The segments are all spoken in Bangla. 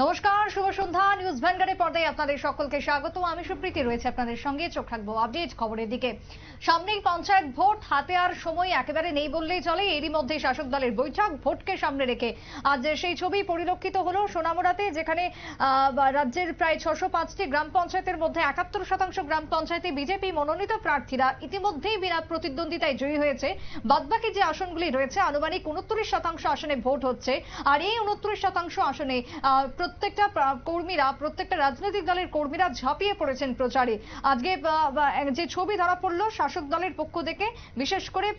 নমস্কার, শুভ সন্ধ্যা। নিউজ ভ্যানগার্ডের পর্দায় আপনাদের সকলকে স্বাগত। আমি সুপ্রীতি রয়েছে আপনাদের সঙ্গে। চোখ রাখবো আপডেট খবরের দিকে। সামনেই পঞ্চায়েত ভোট, হাতে আর সময় একেবারে নেই বললেই চলে। এরই মধ্যে শাসক দলের বৈঠক, ভোটকে সামনে রেখে আজ সেই ছবি পরিলক্ষিত হলো সোনামুড়াতে, যেখানে রাজ্যের প্রায় 605টি গ্রাম পঞ্চায়েতের মধ্যে 71% গ্রাম পঞ্চায়েতে বিজেপি মনোনীত প্রার্থীরা ইতিমধ্যেই বিনা প্রতিদ্বন্দ্বিতায় জয়ী হয়েছে। বাদবাকি যে আসনগুলি রয়েছে, আনুমানিক 29% আসনে ভোট হচ্ছে। আর এই 29% আসনে প্রত্যেকটা কর্মীরা, প্রত্যেকটা রাজনৈতিক দলের কর্মীরা ঝাঁপিয়ে পড়েছেন প্রচারে। আজকে যে ছবি ধরা পড়লো শাসক দলের পক্ষ থেকে, বিশেষ করে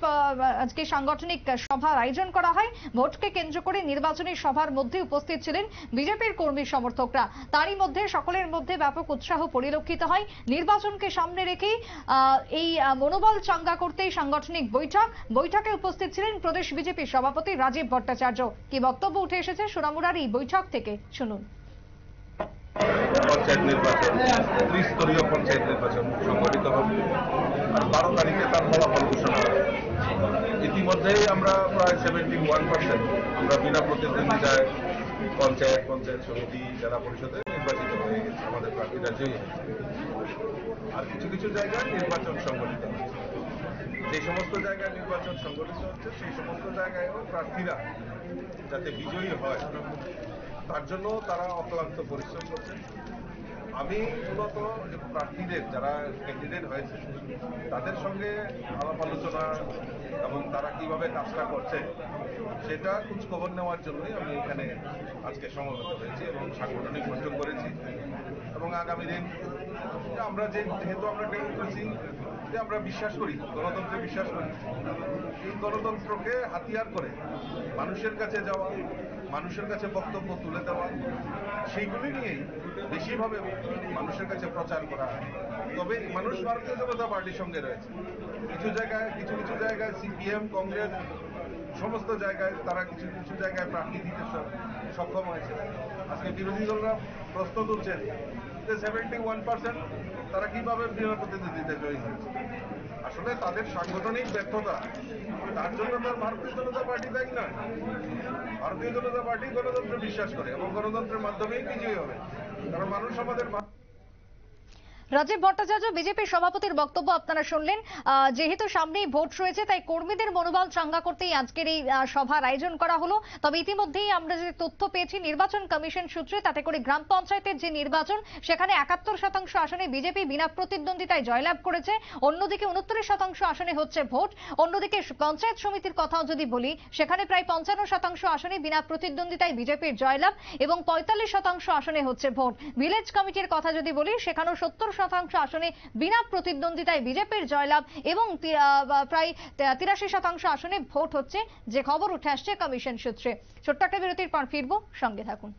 আজকে সাংগঠনিক সভার আয়োজন করা হয়। ভোটকে কেন্দ্র করে নির্বাচনী সভার মধ্যে উপস্থিত ছিলেন বিজেপির কর্মী সমর্থকরা। তারই মধ্যে সকলের মধ্যে ব্যাপক উৎসাহ পরিলক্ষিত হয়। নির্বাচনকে সামনে রেখেই এই মনোবল চাঙ্গা করতেই সাংগঠনিক বৈঠকে উপস্থিত ছিলেন প্রদেশ বিজেপির সভাপতি রাজীব ভট্টাচার্য। কি বক্তব্য উঠে এসেছে সোনামুড়ার এই বৈঠক থেকে, শুনুন। পঞ্চায়েত নির্বাচন, ত্রিস্তরীয় পঞ্চায়েত নির্বাচন সংগঠিত হবে আর 12 তারিখে তার ফলাফল ঘোষণা হবে। ইতিমধ্যেই আমরা প্রায় 71% আমরা বিনা প্রতিদ্বন্দ্বিতায় পঞ্চায়েত সমিতি, জেলা পরিষদে নির্বাচিত হয়ে গেছে। আমাদের প্রার্থীরা জয়ী হয়েছে। আর কিছু কিছু জায়গায় নির্বাচন সংগঠিত হচ্ছে। যে সমস্ত জায়গায় নির্বাচন সংগঠিত হচ্ছে সেই সমস্ত জায়গায়ও প্রার্থীরা যাতে বিজয়ী হয় তার জন্য তারা অক্লান্ত পরিশ্রম করছে। আমি মূলত প্রার্থীদের যারা ক্যান্ডিডেট হয়েছে তাদের সঙ্গে আলাপ আলোচনা এবং তারা কিভাবে কাজটা করছে সেটা খোঁজ খবর নেওয়ার জন্যই আমি এখানে আজকে সমবেত হয়েছি এবং সাংগঠনিক বৈঠক করেছি। এবং আগামী দিন আমরা যেহেতু আমরা ডেমোক্রেসি যে আমরা বিশ্বাস করি, গণতন্ত্রে বিশ্বাস করি, এই গণতন্ত্রকে হাতিয়ার করে মানুষের কাছে যাওয়া, মানুষের কাছে বক্তব্য তুলে দেওয়া, সেইগুলি নিয়েই বেশিভাবে মানুষের কাছে প্রচার করা হয়। তবে মানুষ ভারতীয় জনতা পার্টির সঙ্গে রয়েছে। কিছু কিছু জায়গায় সিপিএম, কংগ্রেস, সমস্ত জায়গায় তারা কিছু কিছু জায়গায় প্রার্থী দিতে সক্ষম হয়েছে। আজকে বিরোধী দলরা প্রশ্ন তুলছেন যে 71% তারা কিভাবে বিনা প্রতিদ্বন্দ্বিতায় জয়ী হয়েছে। আসলে তাদের সাংগঠনিক ব্যর্থতা, তার জন্য তার ভারতীয় জনতা পার্টি দায়ী নয়। ভারতীয় জনতা পার্টি গণতন্ত্রে বিশ্বাস করে এবং গণতন্ত্রের মাধ্যমেই বিজয়ী হবে। কারণ মানুষ আমাদের রাজীব ভট্টাচার্য বিজেপির সভাপতির বক্তব্য আপনারা শুনলেন। যেহেতু সামনেই ভোট রয়েছে, তাই কর্মীদের মনোবল চাঙ্গা করতেই আজকের এই সভার আয়োজন করা হলো। তবে ইতিমধ্যেই আমরা যে তথ্য পেয়েছি নির্বাচন কমিশন সূত্রে, তাতে করে গ্রাম পঞ্চায়েতের যে নির্বাচন, সেখানে 71% আসনে বিজেপি বিনা প্রতিদ্বন্দ্বিতায় জয়লাভ করেছে। অন্যদিকে 29% আসনে হচ্ছে ভোট। অন্যদিকে পঞ্চায়েত সমিতির কথাও যদি বলি, সেখানে প্রায় 55% আসনে বিনা প্রতিদ্বন্দ্বিতায় বিজেপির জয়লাভ এবং 45% আসনে হচ্ছে ভোট। ভিলেজ কমিটির কথা যদি বলি, সেখানেও 70% আসনে বিনা প্রতিদ্বন্দ্বিতায় বিজেপির জয়লাভ এবং প্রায় 83% আসনে ভোট হচ্ছে, যে খবর উঠে আসছে কমিশন সূত্রে। ছোট্ট একটা বিরতির পর ফিরবো, সঙ্গে থাকুন।